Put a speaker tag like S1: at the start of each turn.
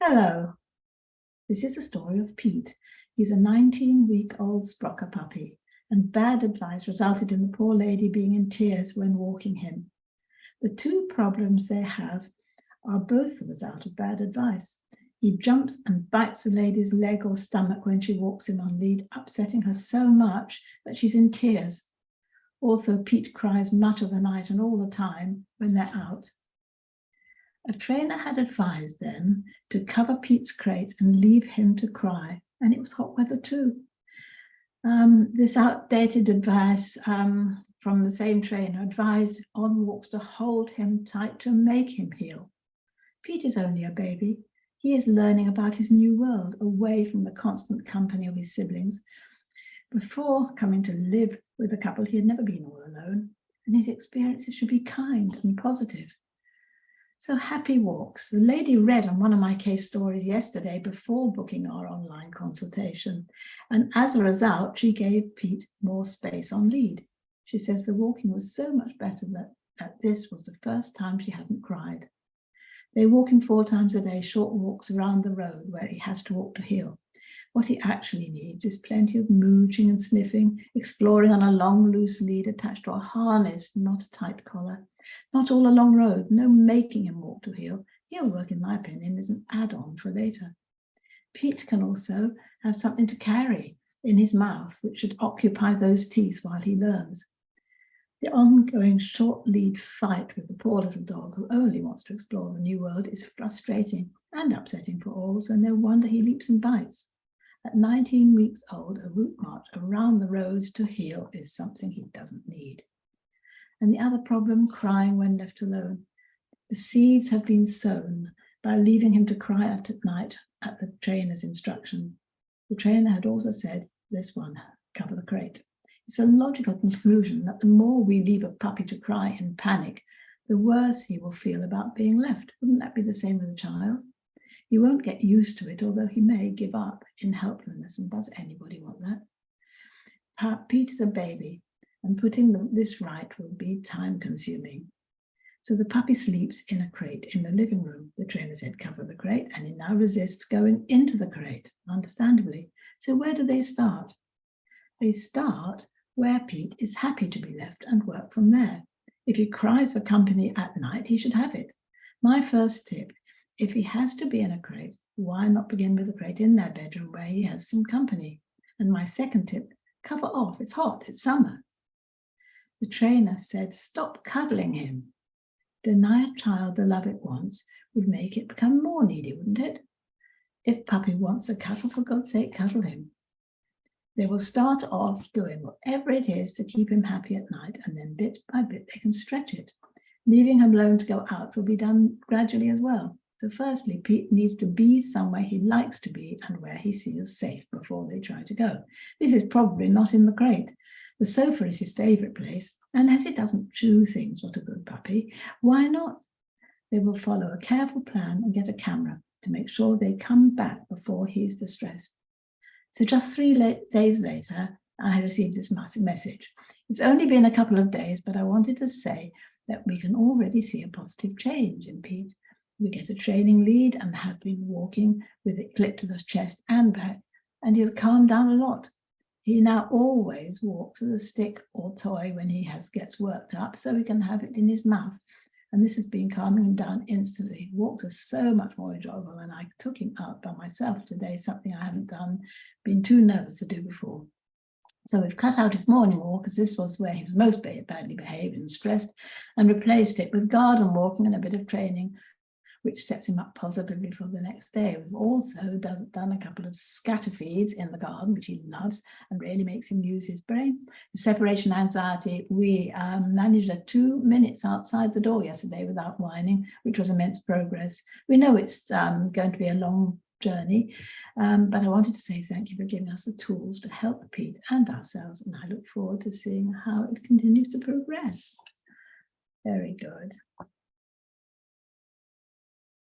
S1: Hello, this is the story of Pete. He's a 19-week-old Sprocker puppy, and bad advice resulted in the poor lady being in tears when walking him. The two problems they have are both the result of bad advice. He jumps and bites the lady's leg or stomach when she walks him on lead, upsetting her so much that she's in tears. Also, Pete cries much of the night and all the time when they're out. A trainer had advised them to cover Pete's crate and leave him to cry, and it was hot weather too. This outdated advice from the same trainer advised on walks to hold him tight to make him heal. Pete is only a baby. He is learning about his new world, away from the constant company of his siblings. Before coming to live with a couple, he had never been all alone, and his experiences should be kind and positive. So happy walks. The lady read on one of my case stories yesterday before booking our online consultation. And as a result, she gave Pete more space on lead. She says the walking was so much better that this was the first time she hadn't cried. They walk him 4 times a day, short walks around the road where he has to walk to heel. What he actually needs is plenty of mooching and sniffing, exploring on a long, loose lead attached to a harness, not a tight collar. Not all a long road, no making him walk to heel. Heel work, in my opinion, is an add-on for later. Pete can also have something to carry in his mouth, which should occupy those teeth while he learns. The ongoing short lead fight with the poor little dog who only wants to explore the new world is frustrating and upsetting for all, so no wonder he leaps and bites. At 19 weeks old, a route march around the roads to heel is something he doesn't need. And the other problem, crying when left alone. The seeds have been sown by leaving him to cry at night at the trainer's instruction. The trainer had also said, this one, cover the crate. It's a logical conclusion that the more we leave a puppy to cry in panic, the worse he will feel about being left. Wouldn't that be the same with a child? He won't get used to it, although he may give up in helplessness, and does anybody want that? Pete is a baby, and putting this right will be time-consuming. So the puppy sleeps in a crate in the living room. The trainer said, cover the crate, and he now resists going into the crate, understandably. So where do they start? They start where Pete is happy to be left and work from there. If he cries for company at night, he should have it. My first tip, if he has to be in a crate, why not begin with the crate in their bedroom where he has some company? And my second tip, cover off. It's hot, it's summer. The trainer said, stop cuddling him. Deny a child the love it wants would make it become more needy, wouldn't it? If puppy wants a cuddle, for God's sake, cuddle him. They will start off doing whatever it is to keep him happy at night, and then bit by bit they can stretch it. Leaving him alone to go out will be done gradually as well. So firstly, Pete needs to be somewhere he likes to be and where he feels safe before they try to go. This is probably not in the crate. The sofa is his favorite place, and as he doesn't chew things, what a good puppy, why not? They will follow a careful plan and get a camera to make sure they come back before he's distressed. So just 3 days later, I received this message. It's only been a couple of days, but I wanted to say that we can already see a positive change in Pete. We get a training lead and have been walking with it clipped to the chest and back, and he has calmed down a lot. He now always walks with a stick or toy when he gets worked up, so he can have it in his mouth. And this has been calming him down instantly. Walks are so much more enjoyable, and I took him out by myself today, something I haven't been too nervous to do before. So we've cut out his morning walk, as this was where he was most badly behaved and stressed, and replaced it with garden walking and a bit of training, which sets him up positively for the next day. We've also done a couple of scatter feeds in the garden, which he loves and really makes him use his brain. The separation anxiety, we managed at 2 minutes outside the door yesterday without whining, which was immense progress. We know it's going to be a long journey, but I wanted to say thank you for giving us the tools to help Pete and ourselves, and I look forward to seeing how it continues to progress. Very good.